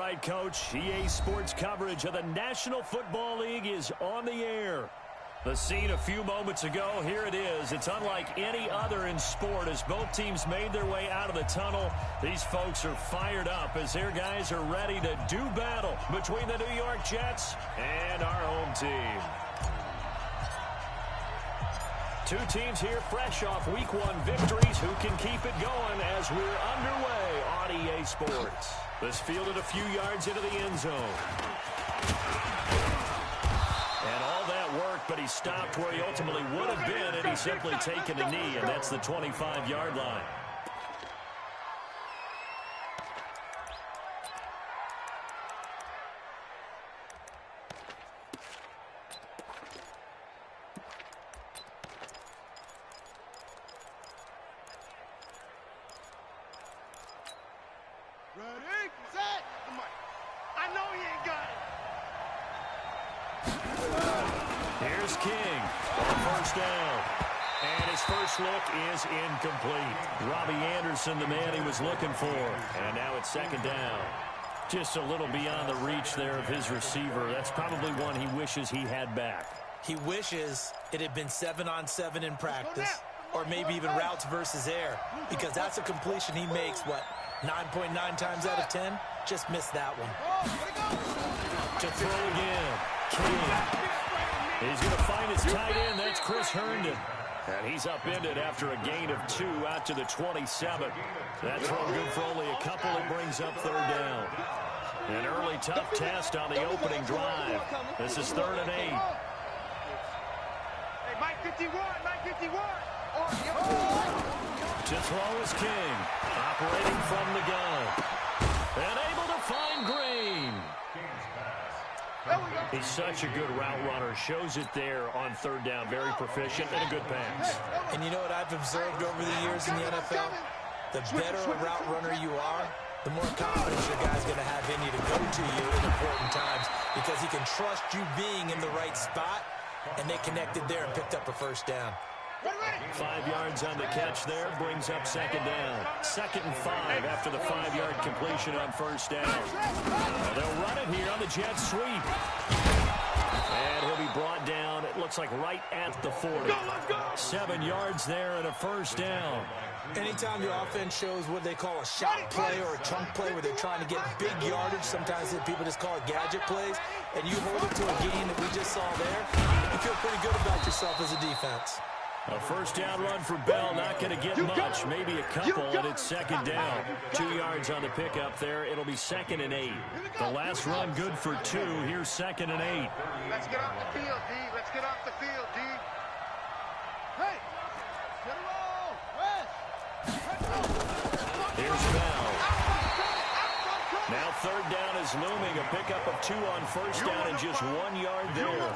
right, Coach. EA Sports coverage of the National Football League is on the air. The scene a few moments ago, here it is. It's unlike any other in sport as both teams made their way out of the tunnel. These folks are fired up as their guys are ready to do battle between the New York Jets and our home team. Two teams here fresh off Week 1 victories. Who can keep it going as we're underway on EA Sports? This fielded a few yards into the end zone. And all that worked, but he stopped where he ultimately would have been had he simply taken a knee, and that's the 25-yard line. Ready, set, I know he ain't got it. Here's King on first down. And his first look is incomplete. Robbie Anderson, the man he was looking for. And now it's second down. Just a little beyond the reach there of his receiver. That's probably one he wishes he had back. He wishes it had been 7-on-7 in practice, or maybe even routes versus air, because that's a completion he makes, 9.9 times out of 10? Just missed that one. To throw again. King. He's going to find his tight end. That's Chris Herndon. And he's upended after a gain of 2 out to the 27. That throw good for only a couple. It brings up third down. An early tough test on the opening drive. This is 3rd and 8. Hey, Mike 51, Mike 51. To throw is King. Operating from the gun. And able to find Green. He's such a good route runner. Shows it there on 3rd down. Very proficient and a good pass. And you know what I've observed over the years in the NFL? The better a route runner you are, the more confidence your guy's going to have in you to go to you in important times, because he can trust you being in the right spot, and they connected there and picked up a first down. 5 yards on the catch there, brings up second down. 2nd and 5 after the 5-yard completion on first down. They'll run it here on the jet sweep. And he'll be brought down, it looks like right at the 40. 7 yards there and a first down. Anytime your offense shows what they call a shot play or a chunk play where they're trying to get big yardage, sometimes people just call it gadget plays, and you hold it to a gain that we just saw there, you feel pretty good about yourself as a defense. A first down run for Bell, not going to get much, maybe a couple, and it's second down. 2 yards on the pickup there. It'll be 2nd and 8. The last run good for 2. Here's 2nd and 8. Let's get off the field, D. Let's get off the field, D. Hey, get it all. Here's Bell. Now 3rd down is looming. A pickup of 2 on first down and just 1 yard there.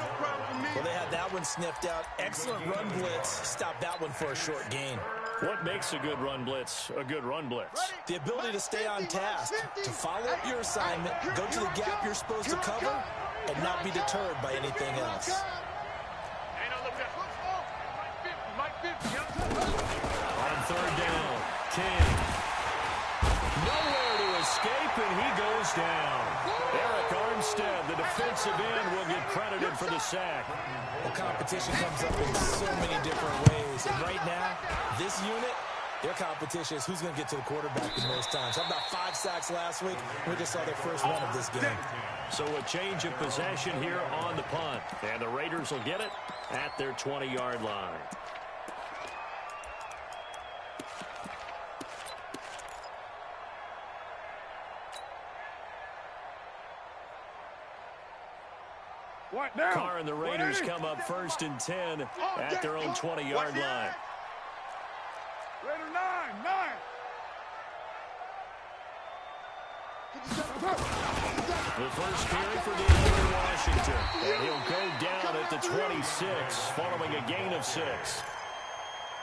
Well, they had that one sniffed out. Excellent run blitz. Stopped that one for a short gain. What makes a good run blitz a good run blitz? The ability to stay on task, to follow up your assignment, go to the gap you're supposed to cover, and not be deterred by anything else. On 3rd down, King. Nowhere to escape, and he goes down. Eric Armstead, the defensive end, will get credited for the sack. Well, competition comes up in so many different ways. And right now, this unit, their competition is who's going to get to the quarterback the most times. How about 5 sacks last week? We just saw their first one of this game. So a change of possession here on the punt. And the Raiders will get it at their 20-yard line. What now? Carr and the Raiders come up 1st and 10 at their own 20-yard line. Raider 9. The first carry for DeAndre Washington. And he'll go down at the 26 following a gain of 6.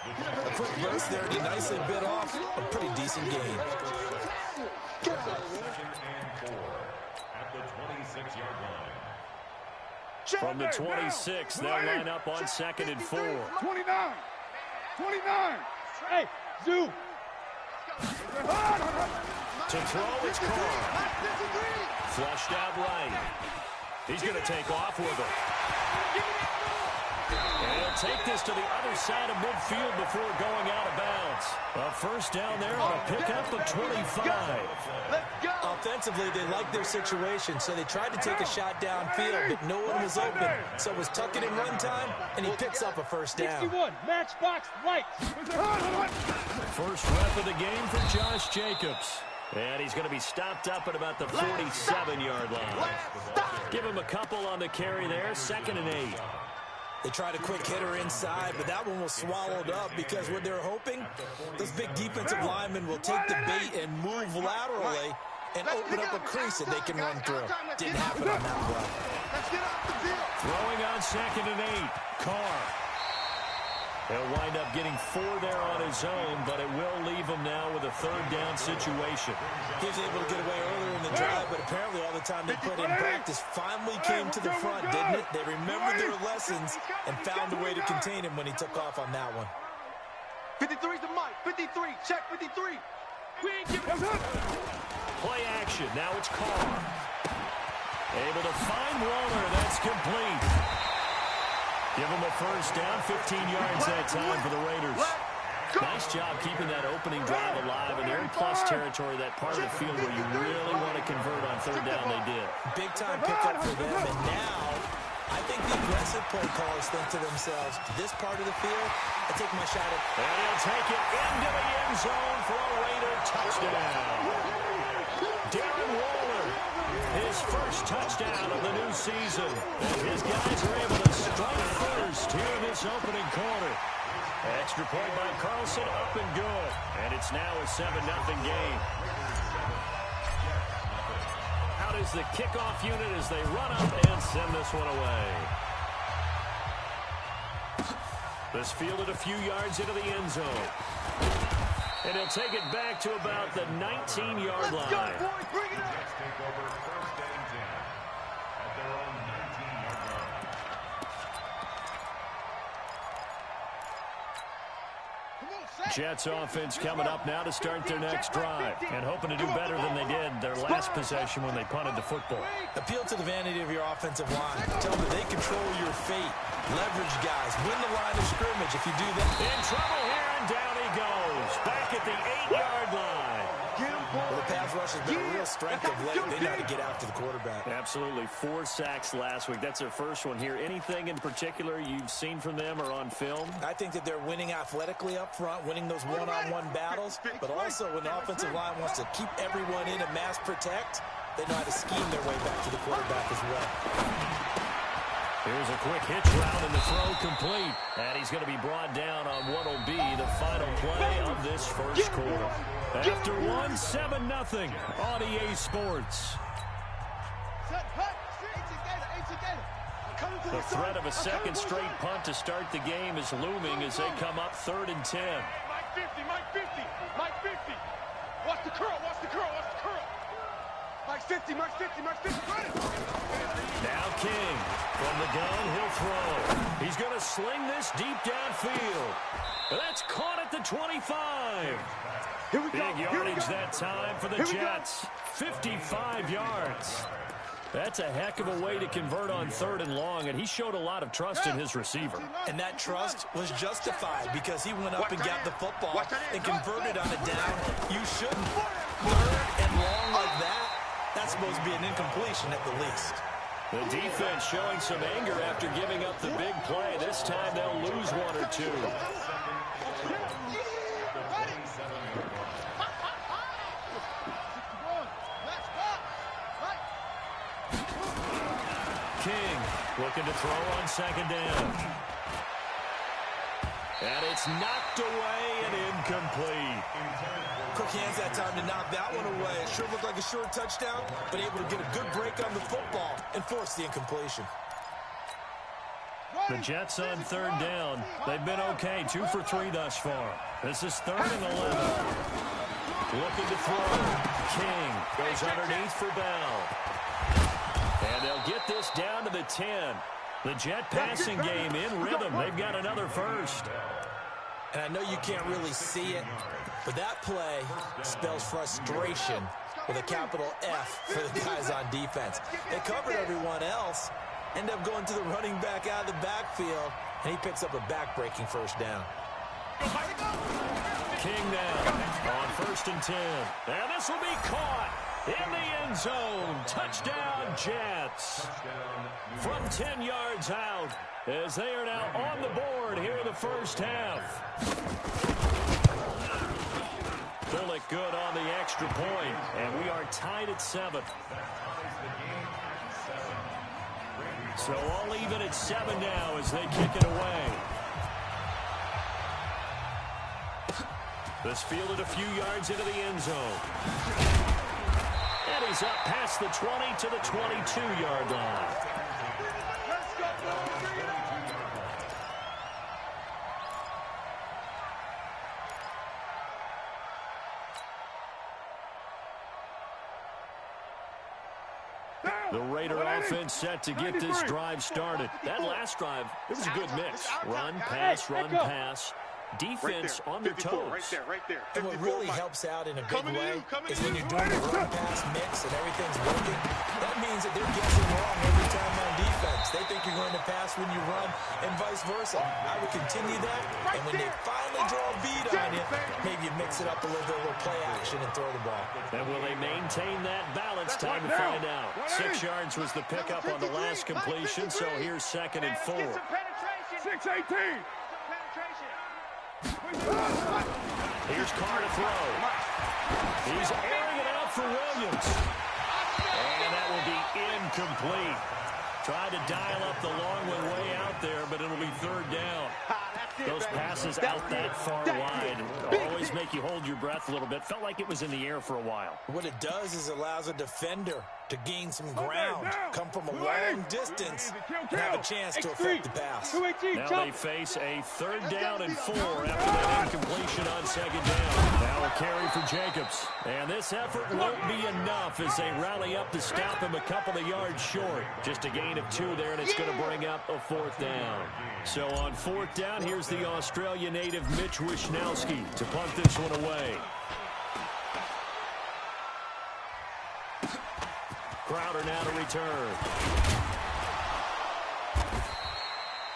A quick burst there, and he nicely bit off a pretty decent gain. At the 26-yard line. From the 26, they'll line up on 2nd and 4. 29. Hey, Zoo. To throw, it's Carr. Flushed out right. He's going to take off with it. And he'll take this to the other side of midfield before going out of bounds. A first down there on a pickup of 25. Offensively, they liked their situation, so they tried to take a shot downfield, but no one was open. So it was tuck it in run time, and he picks up a first down. 61, matchbox right. First rep of the game for Josh Jacobs. And he's going to be stopped up at about the 47-yard line. Give him a couple on the carry there, 2nd and 8. They tried a quick hitter inside, but that one was swallowed up because what they're hoping, those big defensive linemen will take the bait and move laterally and open up a crease that they can run through. Didn't happen on that play. Throwing on 2nd and 8, Carr. He'll wind up getting 4 there on his own, but it will leave him now with a 3rd down situation. He was able to get away earlier in the drive, but apparently all the time they put in practice finally came to the front, didn't it? They remembered their lessons and found a way to contain him when he took off on that one. 53's the mic. 53. Check 53. We ain't giving up. Play action. Now it's Carr. Able to find Waller. That's complete. Give him a first down, 15 yards that time for the Raiders. Nice job keeping that opening drive alive, and they're in plus territory, that part of the field where you really want to convert on 3rd down. They did. Big-time pickup for them, and now I think the aggressive play callers think to themselves, this part of the field, I take my shot at. And he'll take it into the end zone for a Raider touchdown. Darren Waller, his first touchdown of the new season. And his guys are able to strike first here in this opening quarter. Extra point by Carlson, up and good. And it's now a 7-0 game. Out is the kickoff unit as they run up and send this one away. This fielded a few yards into the end zone. And he'll take it back to about the 19-yard line. Let's go, boys. Bring it up. Take over 1st and 10 at their own 19-yard line. Jets offense coming up now to start their next drive and hoping to do better than they did their last possession when they punted the football. Appeal to the vanity of your offensive line. Tell them that they control your fate. Leverage guys. Win the line of scrimmage if you do that. In trouble here, and down he goes. Back at the 8-yard line. Well, the pass rush has been a real strength of late. They know how to get after the quarterback. Absolutely. 4 sacks last week. That's their first one here. Anything in particular you've seen from them or on film? I think that they're winning athletically up front, winning those one-on-one battles, but also when the offensive line wants to keep everyone in and mass protect, they know how to scheme their way back to the quarterback as well. Here's a quick hitch route and the throw complete. And he's going to be brought down on what will be the final play of this first quarter. After 7-0 on EA Sports. The threat of a second straight punt to start the game is looming as they come up 3rd and 10. Mike 50, Mike 50, Mike 50. Watch the curl, watch the curl, watch the curl. Mike 50, Mike 50, Mike 50, run it. Now King from the gun, he'll throw. He's going to sling this deep downfield. That's caught at the 25. Here we go. Big yardage that time for the Jets. 55 yards. That's a heck of a way to convert on 3rd and long, and he showed a lot of trust in his receiver. And that trust was justified because he went up and got the football and converted on a down. You shouldn't. 3rd and long like that, that's supposed to be an incompletion at the least. The defense showing some anger after giving up the big play. This time they'll lose 1 or 2. King looking to throw on 2nd down. And it's knocked away and incomplete. Quick hands that time to knock that one away. It sure looked like a short touchdown, but able to get a good break on the football and force the incompletion. The Jets on 3rd down. They've been okay, 2 for 3 thus far. This is 3rd and 11. Looking to throw. King goes underneath for Bell. And they'll get this down to the 10. The Jet passing game in rhythm. They've got another first. And I know you can't really see it, but that play spells frustration with a capital F for the guys on defense. They covered everyone else, end up going to the running back out of the backfield, and he picks up a back-breaking first down. King now on 1st and 10. And this will be caught in the end zone. Touchdown, Jets. From 10 yards out, as they are now on the board here in the first half. Bullock good on the extra point, and we are tied at 7. So all even at 7 now as they kick it away. This fielded a few yards into the end zone. And he's up past the 20 to the 22-yard line. The Raider offense set to get this drive started. That last drive, it was a good mix. Run, pass. Defense on their toes. Right there. And what really helps out in a big way is when you're doing the run-pass mix and everything's working, that means that they're guessing wrong every time on defense. They think you're going to pass when you run and vice versa. I would continue that, and when they finally draw a beat on you, maybe you mix it up a little bit, a little play action, and throw the ball. And will they maintain that balance? Time to find out. 6 yards was the pickup on the last completion, so here's 2nd and 4. 6-18. Here's Carr to throw. He's airing it out for Williams. And that will be incomplete. Tried to dial up the long one way out there, but it'll be 3rd down. Those passes out that far wide always make you hold your breath a little bit. Felt like it was in the air for a while. What it does is it allows a defender to gain some ground, come from a long distance, and have a chance to affect the pass. Now they face a 3rd down and 4 after that incompletion on 2nd down. Now a carry for Jacobs. And this effort won't be enough as they rally up to stop him a couple of yards short. Just a gain of 2 there, and it's going to bring up a 4th down. So on 4th down, here's the Australia native Mitch Wishnowski to punt this one away. Crowder now to return.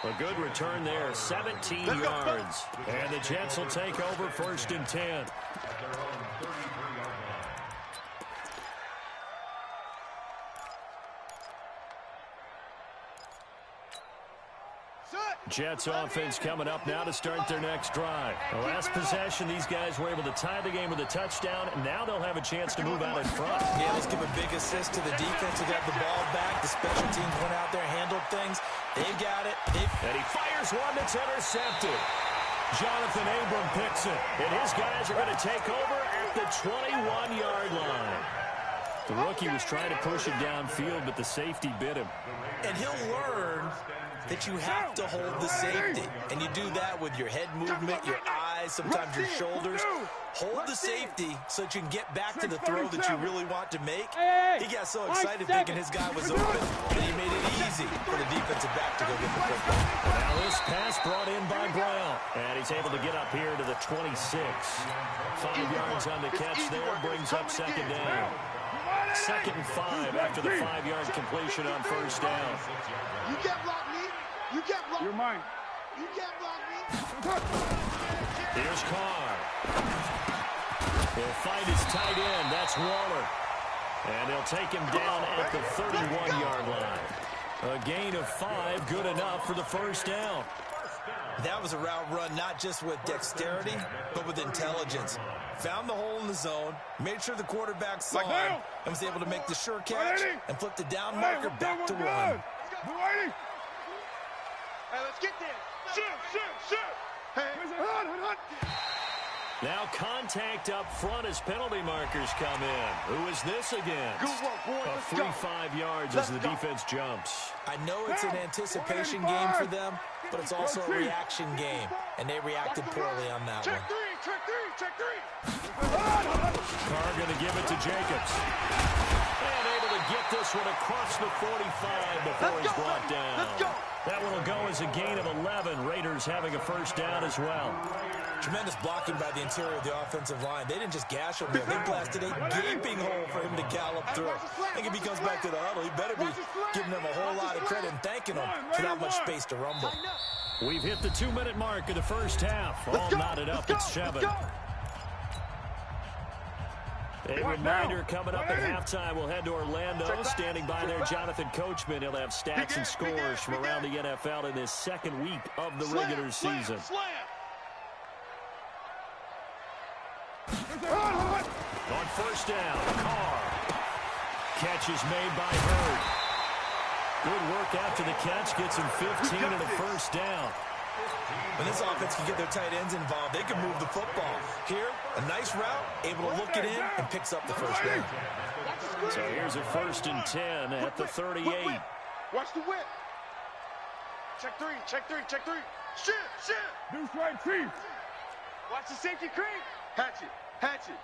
A good return there, 17 yards. And the Jets will take over 1st and 10. Jets offense coming up now to start their next drive. The last possession, these guys were able to tie the game with a touchdown, and now they'll have a chance to move out in front. Yeah, let's give a big assist to the defense who got the ball back. The special teams went out there, handled things. They've got it. And he fires one that's intercepted. Jonathan Abram picks it, and his guys are going to take over at the 21-yard line. The rookie was trying to push it downfield, but the safety bit him. And he'll learn that you have to hold the safety. And you do that with your head movement, your eyes, sometimes your shoulders. Hold the safety so that you can get back to the throw that you really want to make. He got so excited thinking his guy was open, and he made it easy for the defensive back to go get the football. Now this pass brought in by Brown. And he's able to get up here to the 26. 5 yards on the catch there, brings up 2nd down. 2nd and 5 after the 5-yard completion on 1st down. You can't block me. You can't block me. You're mine. You can't block me. Here's Carr. He'll find his tight end. That's Waller. And he'll take him down at the 31-yard line. A gain of 5, good enough for the 1st down. That was a route run not just with dexterity, but with intelligence. Found the hole in the zone, made sure the quarterback saw him, and was able to make the sure catch and flip the down marker back to run. Hey, let's get there. Shoot. Hey. Now contact up front as penalty markers come in. Who is this against? Good work, boys. A free 5 yards as the defense jumps. I know it's an anticipation game for them, but it's also a reaction game, and they reacted poorly on that one. Check three. Carr going to give it to Jacobs. And able to get this one across the 45 before he's brought down. That one will go as a gain of 11. Raiders having a 1st down as well. Tremendous blocking by the interior of the offensive line. They didn't just gash him there. They blasted a gaping hole for him to gallop through. I think if he comes back to the huddle, he better be giving them a whole lot of credit and thanking them for that much space to rumble. We've hit the 2-minute mark of the first half. All knotted up at 7. A reminder coming up at halftime. We'll head to Orlando. Standing by there, Jonathan Coachman. He'll have stats and scores from around the NFL in this second week of the regular season. On first down, Carr. Catch is made by Hurd. Good work after the catch. Gets him 15 and a first down. When this offense can get their tight ends involved, they can move the football. Here, a nice route, able to look it in, and picks up the first down. So here's a 1st and 10 at the 38. Watch the whip. Check three, check three, check three. Shit, shit. Deuce right, Chief. Watch the safety creep. Hatch it, hatch it.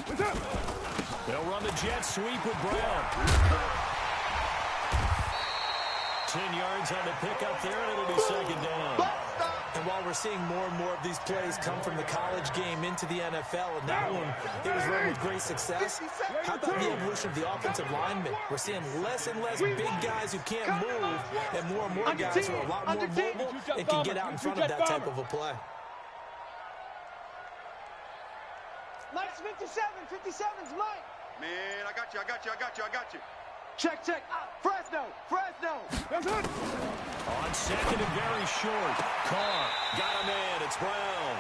What's up? They'll run the jet sweep with Brown. 10 yards on the pickup there, and it'll be second down. And while we're seeing more and more of these plays come from the college game into the NFL, and that one, it was run with great success, how about the evolution of the offensive linemen? We're seeing less and less big guys who can't move, and more guys who are a lot more mobile and can get out in front of that type of a play. Mike's 57, 57's Mike. Man, I got you, I got you, I got you, I got you. Check, check. Fresno, Fresno. That's it. On second and very short. Carr got him in. It's Brown.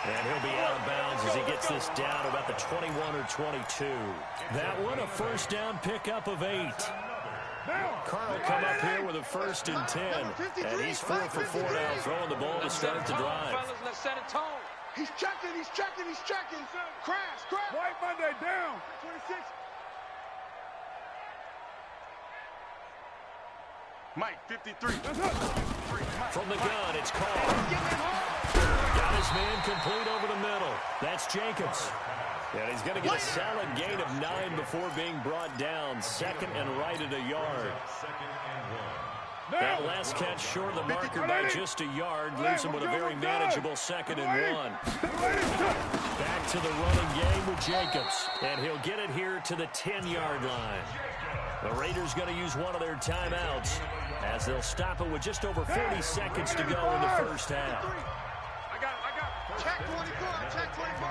And he'll be out of bounds as he gets this down about the 21 or 22. That one, a first down pickup of 8. Carr will come up here with a 1st and 10. And he's 4 for 4 now, throwing the ball to start the drive. Let's set a tone. He's checking, he's checking, he's checking. Crash, crash. White Monday down. 26. Mike, 53. From the gun, it's Carr. Got his man complete over the middle. That's Jacobs. And he's going to get a solid gain of 9 before being brought down. Second and right at a yard. That last catch short of the marker by just a yard leaves him with a very manageable 2nd and 1. Back to the running game with Jacobs. And he'll get it here to the 10-yard line. The Raiders going to use one of their timeouts as they'll stop it with just over 40 seconds to go in the first half. I got it. Check 24, check 24.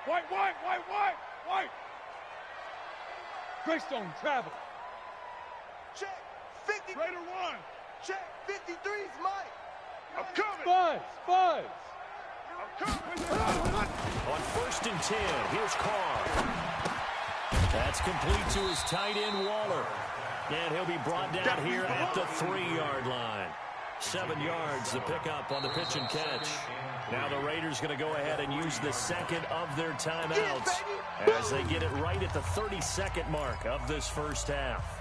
White. Greystone travel. Check 50. Raider 1. Check 53's Mike. I'm coming. Buzz. I'm coming. On 1st and 10, here's Carr. That's complete to his tight end, Waller. And he'll be brought down here at the 3-yard line. 7 yards to pick up on the pitch and catch. Now the Raiders going to go ahead and use the second of their timeouts as they get it right at the 32nd mark of this first half.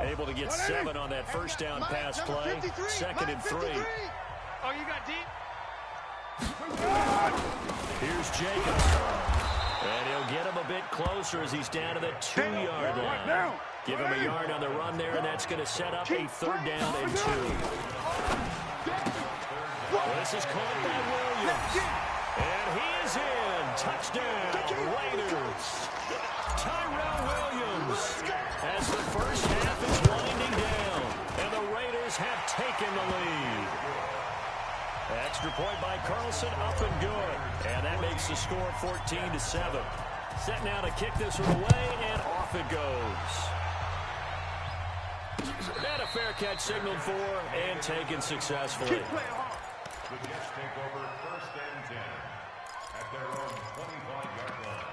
Able to get 7 on that first down pass play. 2nd and 3. Oh, you got deep? Here's Jacobs. And he'll get him a bit closer as he's down to the 2-yard line. Give him a yard on the run there, and that's going to set up a 3rd down and 2. This is caught by Williams. And he is in. Touchdown, Raiders. Tyrell Williams as the first half is winding down. And the Raiders have taken the lead. Extra point by Carlson, up and good. And that makes the score 14-7. Set now to kick this one away, and off it goes. And a fair catch signaled for and taken successfully. The Jets take over 1st and 10 at their own 25-yard line.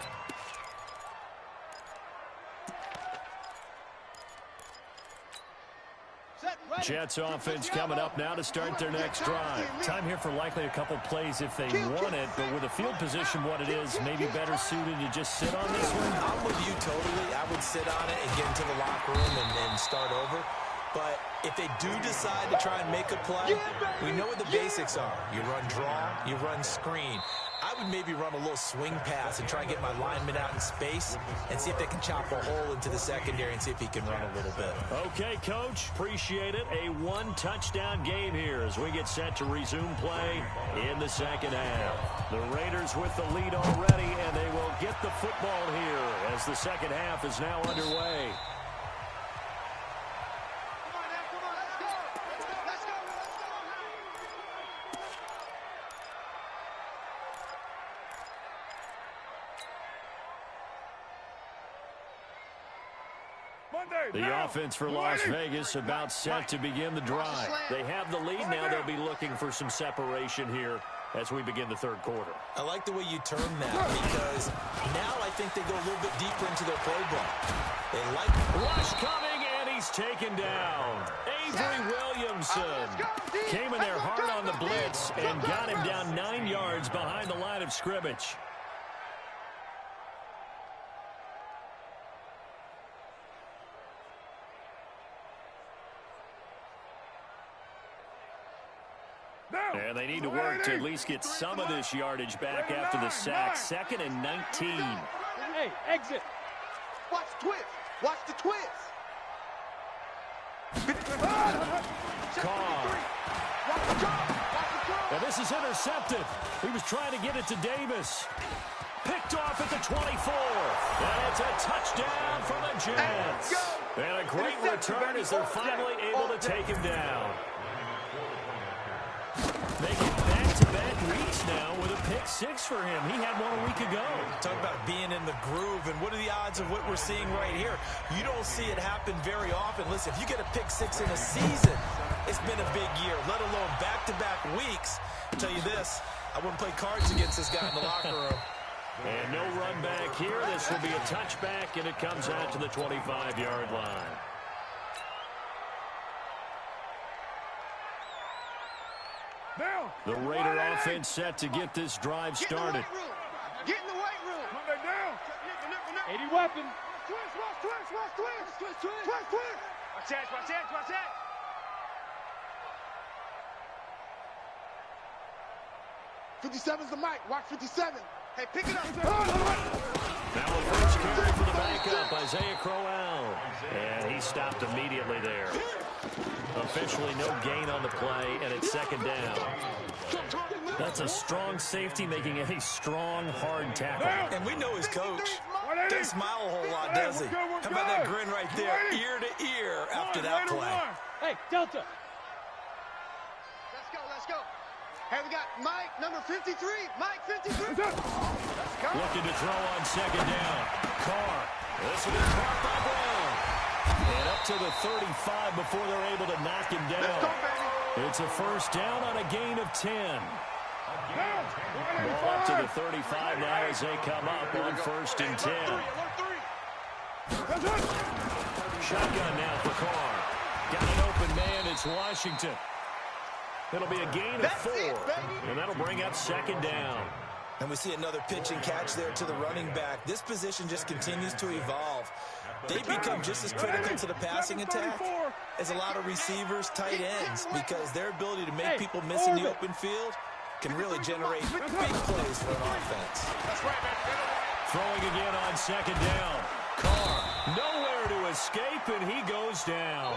Jets offense coming up now to start their next drive. Time here for likely a couple plays if they want it, but with the field position what it is, maybe better suited to just sit on this one. I'm with you totally. I would sit on it and get into the locker room and start over. But if they do decide to try and make a play, we know what the basics are. You run draw, you run screen. I would maybe run a little swing pass and try and get my lineman out in space and see if they can chop a hole into the secondary and see if he can run a little bit. Okay, Coach. Appreciate it. A one-touchdown game here as we get set to resume play in the second half. The Raiders with the lead already, and they will get the football here as the second half is now underway. The offense for Las Vegas about set to begin the drive. They have the lead now. They'll be looking for some separation here as we begin the third quarter. I like the way you term that because now I think they go a little bit deeper into their playbook. They like rush coming, and he's taken down. Avery Williamson came in there hard on the blitz and got him down 9 yards behind the line of scrimmage. And they need to work to at least get some of this yardage back after the sack. 2nd and 19. Hey, exit. Watch the twist. Watch the twist. Carr. And this is intercepted. He was trying to get it to Davis. Picked off at the 24. And it's a touchdown for the Jets. And a great return as they're finally able to take him down. They get back-to-back weeks now with a pick-6 for him. He had one a week ago. Talk about being in the groove, and what are the odds of what we're seeing right here? You don't see it happen very often. Listen, if you get a pick-6 in a season, it's been a big year, let alone back-to-back weeks. I'll tell you this, I wouldn't play cards against this guy in the locker room. And no run back here. This will be a touchback, and it comes out to the 25-yard line. The Raider offense set to get this drive started. Get in the weight room. Monday down. 80 weapon. Twist. Watch that. 57's the mic. Watch 57. Hey, pick it up. Now a first carry for the backup, Isaiah Crowell. And he stopped immediately there. Officially no gain on the play, and it's 2nd down. That's a strong safety making a strong, hard tackle. And we know his coach. Doesn't smile a whole lot, does he? How about that grin right there, ear to ear after that play? Hey, Delta. Let's go. Hey, we got Mike, number 53. Mike, 53. Looking to throw on 2nd down. Carr. This will be caught by Brown. And up to the 35 before they're able to knock him down. Let's go, baby. It's a first down on a gain of 10. Ball up to the 35 now as they come up on 1st and 10. Shotgun now for Carr. Got an open man. It's Washington. It'll be a gain of 4. And that'll bring up 2nd down. And we see another pitch and catch there to the running back. This position just continues to evolve. They become just as critical to the passing attack as a lot of receivers, tight ends, because their ability to make people miss in the open field can really generate big plays for an offense. Throwing again on 2nd down. Carr nowhere to escape, and he goes down.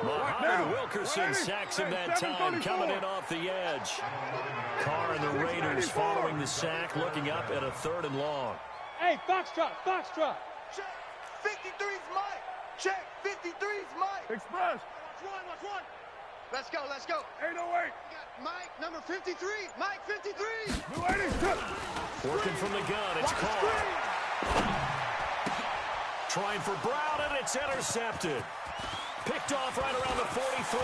Muhammad Wilkerson sacks him that time, coming in off the edge. Carr and the Raiders following the sack, looking up at a 3rd and long. Hey, Foxtrot. Check. 53's Mike. Check. 53's Mike. Express. Watch one. Let's go. 808. We got Mike, number 53. Mike, 53. New 80. Working from the gun, it's Carr. Trying for Brown, and it's intercepted. Picked off right around the 43.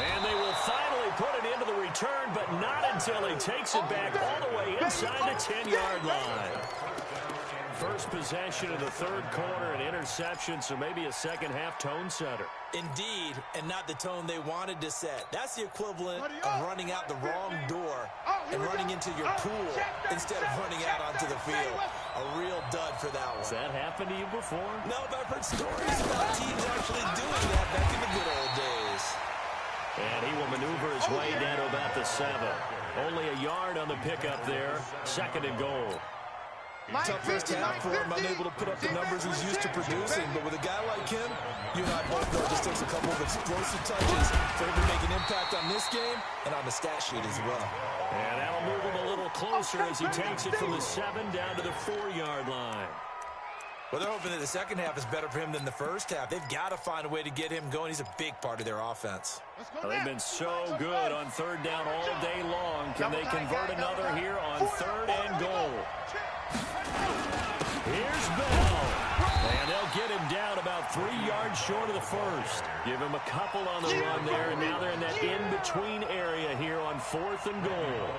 And they will finally put it into the return, but not until he takes it back all the way inside the 10-yard line. First possession of the 3rd quarter, an interception, so maybe a second-half tone setter. Indeed, and not the tone they wanted to set. That's the equivalent of running out the wrong door and running into your pool instead of running out onto the field. A real dud for that one. Has that happened to you before? No, but I've heard stories about teams actually doing that back in the good old days. And he will maneuver his way down to about the 7. Only a yard on the pickup there. 2nd and goal. Tough first half for him, unable to put up the numbers he's used to producing. But with a guy like him, you and I both know it just takes a couple of explosive touches for him to make an impact on this game and on the stat sheet as well. And that'll move him a little closer as he takes it from the 7 down to the 4-yard line. Well, they're hoping that the second half is better for him than the first half. They've got to find a way to get him going. He's a big part of their offense. Well, they've been so good on 3rd down all day long. Can they convert another here on 3rd and goal? Here's Bell. And they'll get him down about 3 yards short of the first. Give him a couple on the run there, and now they're in that in-between area here on 4th and goal.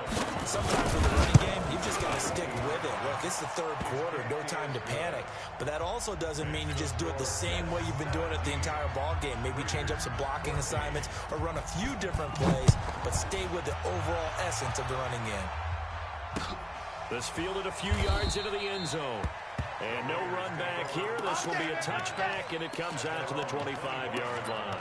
Sometimes with the running game, you've just got to stick with it. Look, it's the 3rd quarter, no time to panic. But that also doesn't mean you just do it the same way you've been doing it the entire ball game. Maybe change up some blocking assignments or run a few different plays, but stay with the overall essence of the running game. This fielded a few yards into the end zone. And no run back here. This will be a touchback, and it comes out to the 25-yard line.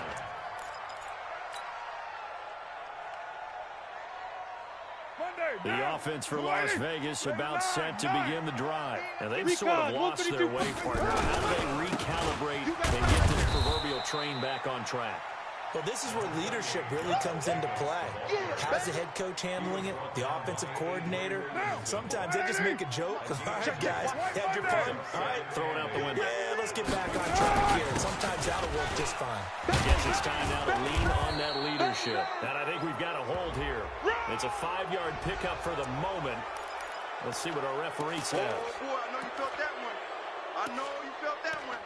The offense for Las Vegas about set to begin the drive. And they've sort of lost their way, partner. How do they recalibrate and get this proverbial train back on track? Well, this is where leadership really comes into play. How's the head coach handling it? The offensive coordinator? Sometimes they just make a joke. All right, guys, had your fun? All right, throw it out the window. Yeah, let's get back on track here. And sometimes that'll work just fine. I guess it's time now to lean on that leadership. And I think we've got a hold here. It's a 5-yard pickup for the moment. Let's see what our referee says. Oh, boy, I know you felt that one. I know you felt that one.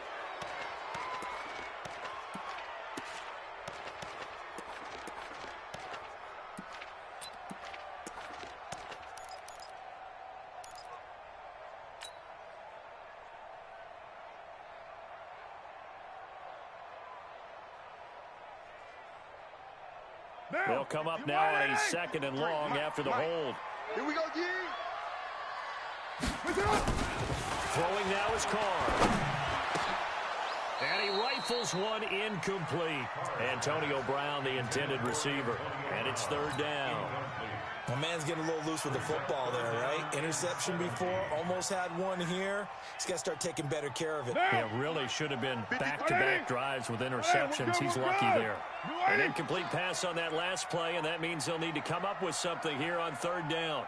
They'll come up now on a 2nd and long after the hold. Here we go, G. Throwing now is Carr. And he rifles one incomplete. Antonio Brown, the intended receiver. And it's 3rd down. My man's getting a little loose with the football there, right? Interception before, almost had one here. He's got to start taking better care of it. Yeah, really should have been back-to-back drives with interceptions. He's lucky there. An incomplete pass on that last play, and that means they'll need to come up with something here on 3rd down.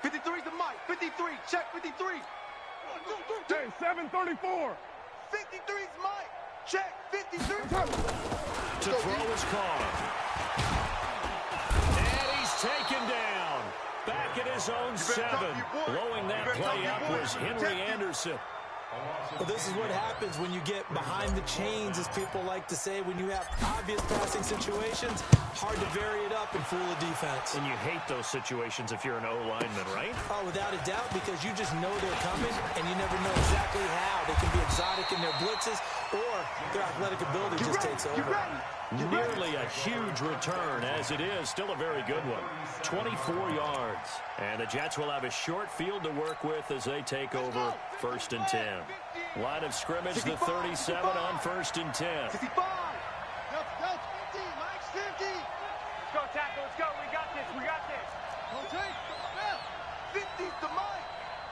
53's the mic. 53. Check 53. Hey, 734. 53's mic. Check 53. To throw his Carr. Taken down. Back at his own 7. Blowing that play up was Henry Anderson. Well, this is what happens when you get behind the chains, as people like to say. When you have obvious passing situations, hard to vary it up and fool a defense. And you hate those situations if you're an O-lineman, right? Oh, without a doubt, because you just know they're coming, and you never know exactly how. They can be exotic in their blitzes, or their athletic ability just takes over. Nearly a huge return, as it is. Still a very good one. 24 yards. And the Jets will have a short field to work with as they take over 1st and 10. Line of scrimmage, the 37 on 1st and 10. 65. Go, 50. Mike's 50. Let's go, tackle. Let's go. We got this. We got this. Don't take. 50's the Mike.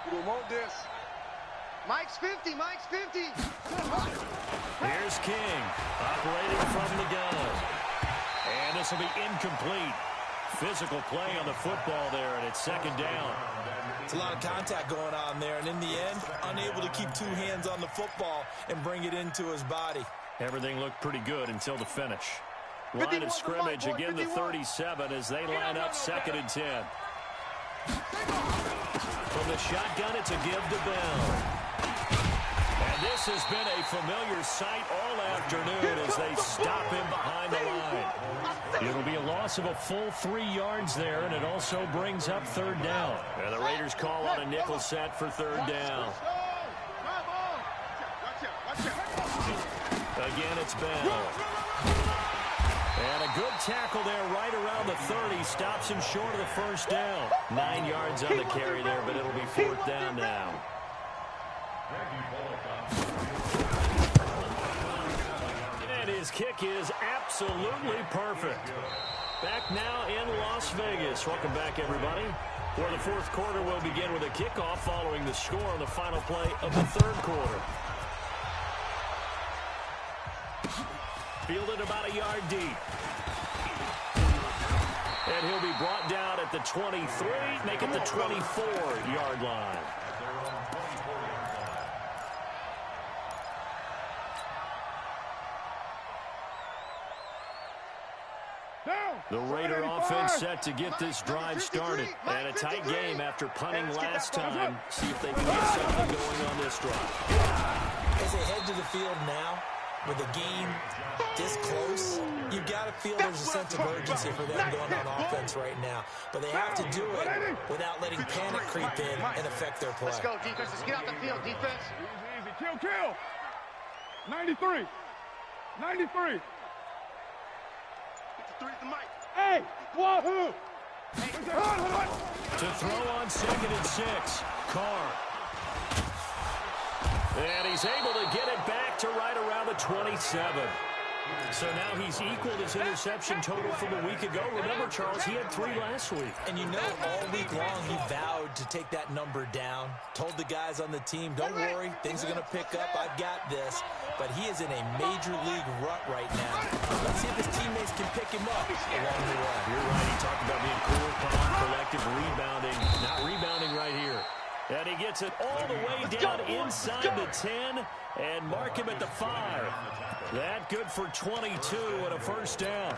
We don't want this. Mike's 50. Mike's 50. Here's King, operating from the gun. And this will be incomplete. Physical play on the football there, and it's 2nd down. It's a lot of contact going on there, and in the end, unable to keep 2 hands on the football and bring it into his body. Everything looked pretty good until the finish. Line of scrimmage, again the 37 as they line up 2nd and 10. From the shotgun, it's a give to Bell. And this has been a familiar sight all afternoon as they stop him behind the line. It'll be a loss of a full 3 yards there, and it also brings up 3rd down. And the Raiders call on a nickel set for 3rd down. Again, it's Bell. And a good tackle there right around the 30. Stops him short of the 1st down. 9 yards on the carry there, but it'll be 4th down now. And his kick is absolutely perfect. Back now in Las Vegas. Welcome back, everybody. For the fourth quarter, we'll begin with a kickoff following the score on the final play of the third quarter. Fielded about a yard deep. And he'll be brought down at the 23, make it the 24-yard line. The Raider offense set to get this drive started. And a tight game after punting last time. See if they can get something going on this drive. As they head to the field now, with the game this close, you've got to feel there's a sense of urgency for them going on offense right now. But they have to do it without letting panic creep in and affect their play. Let's go, defense. Let's get out the field, defense. Easy, easy. Kill. 93. 93. 53 is the mic. Hey, wahoo! To throw on 2nd and 6, Carr. And he's able to get it back to right around the 27. So now he's equaled his interception total from a week ago. Remember, Charles, he had 3 last week. And you know, all week long he vowed to take that number down. Told the guys on the team, don't worry, things are going to pick up. I've got this. But he is in a major league rut right now. Let's see if his teammates can pick him up along the way. You're right. He talked about being cool, calm, collective, rebounding. Not rebounding right here. And he gets it all the way down inside the 10 and mark him at the 5. That good for 22 and a first down.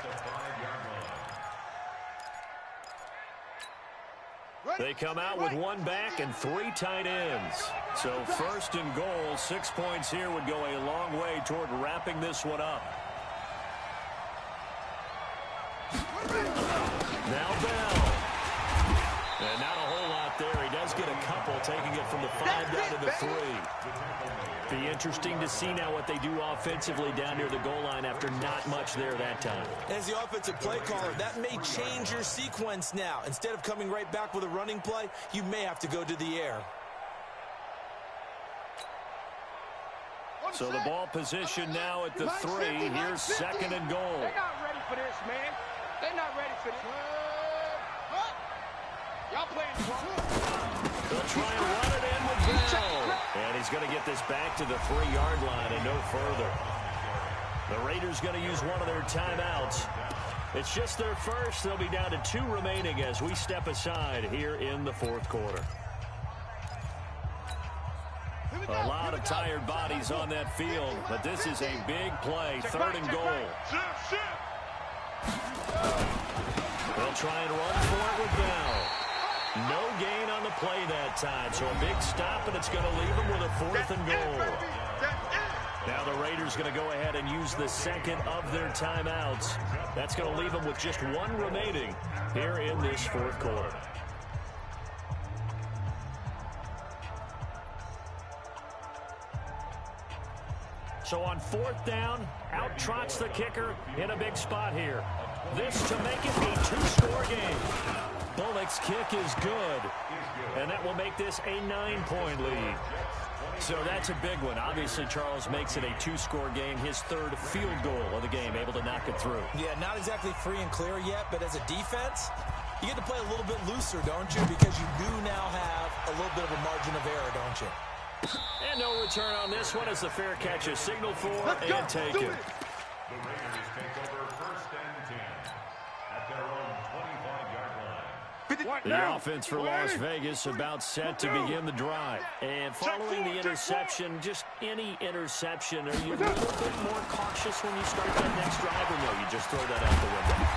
They come out with 1 back and 3 tight ends. So 1st and goal, 6 points here would go a long way toward wrapping this one up. Now Bell. And not a whole lot there. He does get a couple, taking it from the 5 down to the 3. Be interesting to see now what they do offensively down near the goal line after not much there that time. As the offensive play caller, that may change your sequence now. Instead of coming right back with a running play, you may have to go to the air. So the ball position now at the 3. Here's 2nd and goal. They're not ready for this, man. They're not ready for this. Y'all playing wrong. They'll try and run it in with Bell. And he's going to get this back to the 3-yard line and no further. The Raiders going to use one of their timeouts. It's just their first. They'll be down to 2 remaining as we step aside here in the fourth quarter. A lot of tired bodies on that field, but this is a big play. 3rd and goal. They'll try and run for it with Bell. No gain on the play that time, so a big stop, and it's going to leave them with a 4th and goal. Now the Raiders going to go ahead and use the 2nd of their timeouts. That's going to leave them with just 1 remaining here in this fourth quarter. So on 4th down, out trots the kicker in a big spot here. This to make it a 2-score game. Bullock's kick is good, and that will make this a 9-point lead. So that's a big one. Obviously, Charles makes it a 2-score game, his 3rd field goal of the game, able to knock it through. Yeah, not exactly free and clear yet, but as a defense, you get to play a little bit looser, don't you? Because you do now have a little bit of a margin of error, don't you? And no return on this one as the fair catch is signaled for and taken. The Raiders take over 1st and 10 at their own 25-yard line. The offense for Las Vegas about set to begin the drive. And following the interception, just any interception, are you a little bit more cautious when you start that next drive, or no, you just throw that out the window?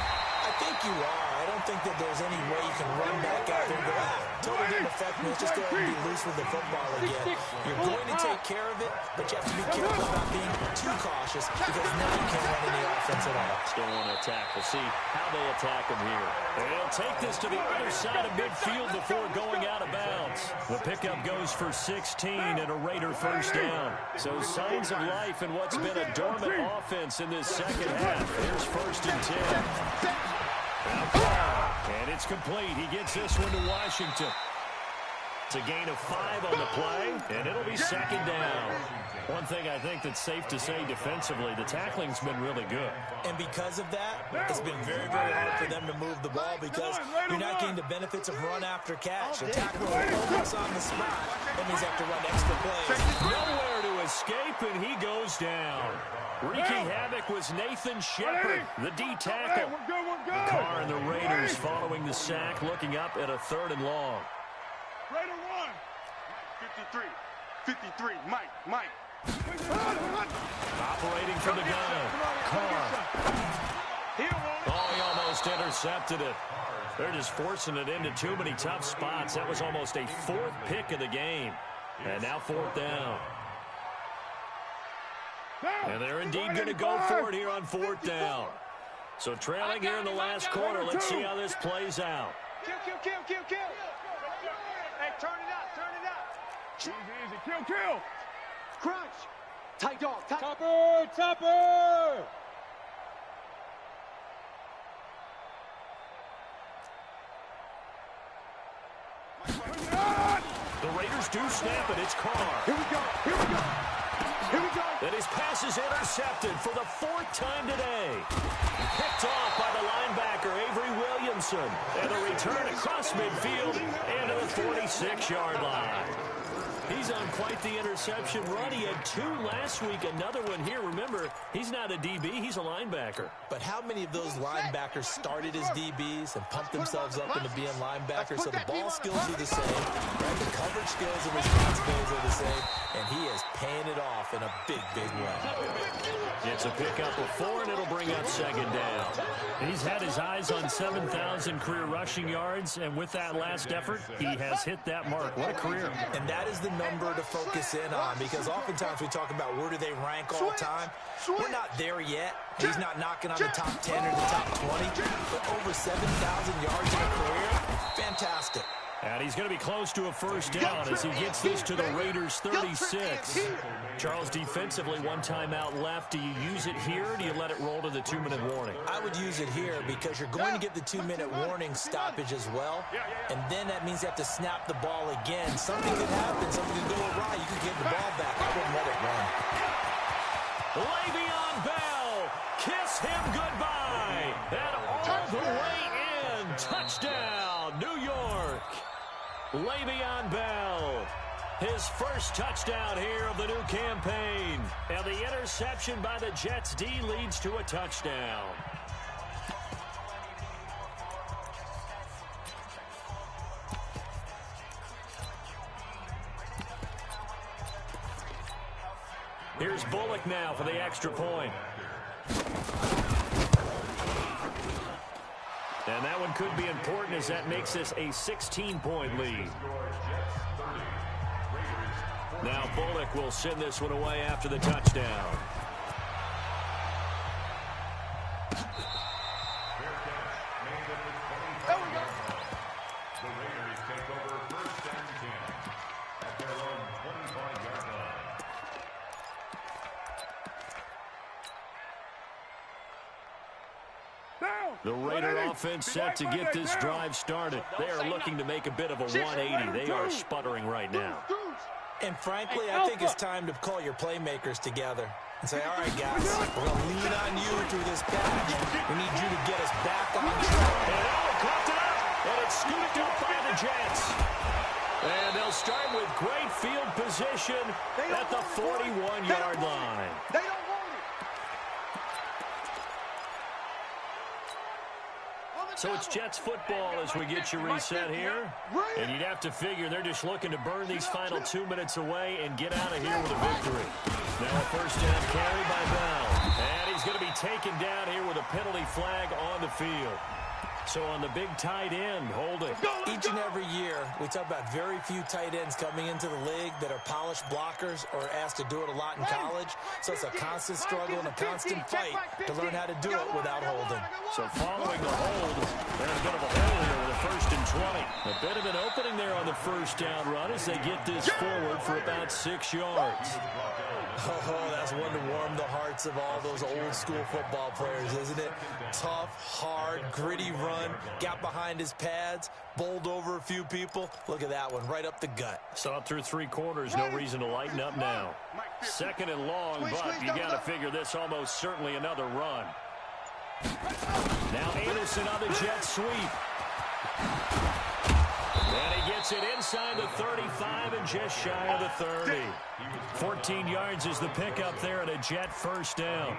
I think you are. I don't think that there's any way you can run back out there and go, totally didn't affect me. Let's just go ahead and be loose with the football again. You're going to take care of it, but you have to be careful about being too cautious because now you can't run any offense at all. Still want to attack. We'll see how they attack him here. They'll take this to the other side of midfield before going out of bounds. The pickup goes for 16 and a Raider first down. So signs of life in what's been a dormant offense in this second half. Here's 1st and 10. And it's complete. He gets this one to Washington. It's a gain of 5 on the play, and it'll be second down. One thing I think that's safe to say defensively, the tackling's been really good. And because of that, it's been very, very hard for them to move the ball because you're not getting the benefits of run after catch. The tackler will focus on the spot. That means they have to run extra plays. Nowhere to escape, and he goes down. Wreaking havoc was Nathan Shepard, the D tackle. Carr and the Raiders following the sack, looking up at a 3rd and long. Raider 1. 53. 53. Mike. Operating from the gun. Carr. Oh, he almost intercepted it. They're just forcing it into too many tough spots. That was almost a 4th pick of the game. And now 4th down. And they're indeed going to go for it here on 4th down. So trailing here in the last quarter. Let's see how this plays out. Kill. Hey, turn it up. Easy. Kill. Crunch. Tight dog. Topper. The Raiders do snap it. It's Carr. Here we go. And his pass is intercepted for the 4th time today. Picked off by the linebacker, Avery Williamson. And a return across midfield into the 46-yard line. He's on quite the interception run. He had 2 last week, another one here. Remember, he's not a DB, he's a linebacker. But how many of those linebackers started as DBs and pumped themselves up into being linebackers? So the ball skills are the same, right? The coverage skills and responsibilities are the same, and he is paying it off in a big, big way. It's a pickup of 4, and it'll bring up 2nd down. He's had his eyes on 7,000 career rushing yards, and with that last effort, he has hit that mark. What a career. And that is the number to focus in on, because oftentimes we talk about where do they rank all time. We're not there yet. He's not knocking on the top 10 or the top 20, but over 7,000 yards in a career, fantastic. And he's going to be close to a 1st down as he gets this to the Raiders' 36. Charles, defensively, 1 timeout left. Do you use it here, or do you let it roll to the 2-minute warning? I would use it here because you're going to get the 2-minute warning stoppage as well, and then that means you have to snap the ball again. Something could happen. Something could go awry. You could get the ball back. I wouldn't let it run. Le'Veon Bell, kiss him goodbye. And all the way in. Touchdown, New York. Le'Veon Bell, his 1st touchdown here of the new campaign. And the interception by the Jets D leads to a touchdown. Here's Bullock now for the extra point. And that one could be important as that makes this a 16-point lead. Now Bullock will send this one away after the touchdown. The Raiders take over 1st and 10 at their own 25-yard line. The Raider offense set to get this drive started. They are looking to make a bit of a 180. They are sputtering right now. And frankly, I think it's time to call your playmakers together and say, all right, guys, we're going to lean on you through this patch. We need you to get us back on track. And Allen caught it up, and it's scooped up by the Jets. And they'll start with great field position at the 41-yard line. They don't want it. So it's Jets football as we get you reset here. And you'd have to figure they're just looking to burn these final 2 minutes away and get out of here with a victory. Now a 1st down carry by Bell. And he's going to be taken down here with a penalty flag on the field. So on the big tight end, holding. Each and every year, we talk about very few tight ends coming into the league that are polished blockers or asked to do it a lot in college. So it's a constant struggle and a constant fight to learn how to do it without holding. So following the hold, there's a bit of a hole here with a 1st and 20. A bit of an opening there on the first down run as they get this forward for about 6 yards. Oh, that's one to warm the hearts of all those old school football players, isn't it? Tough, hard, gritty run, got behind his pads, bowled over a few people. Look at that one, right up the gut. Saw through 3 quarters, no reason to lighten up now. 2nd and long, but you got to figure this almost certainly another run. Now Anderson on the jet sweep. And he gets it inside the 35 and just shy of the 30. 14 yards is the pickup there and a jet first down.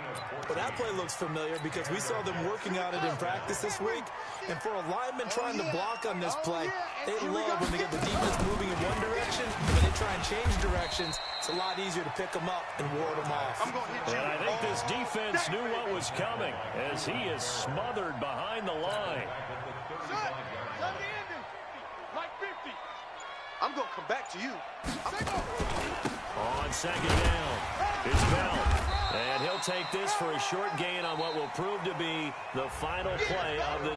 Well, that play looks familiar because we saw them working on it in practice this week. And for a lineman trying to block on this play, they love when they get the defense moving in one direction. When they try and change directions, it's a lot easier to pick them up and ward them off. And I think this defense knew what was coming as he is smothered behind the line. I'm going to come back to you. On 2nd down, it's Bell. And he'll take this for a short gain on what will prove to be the final play of the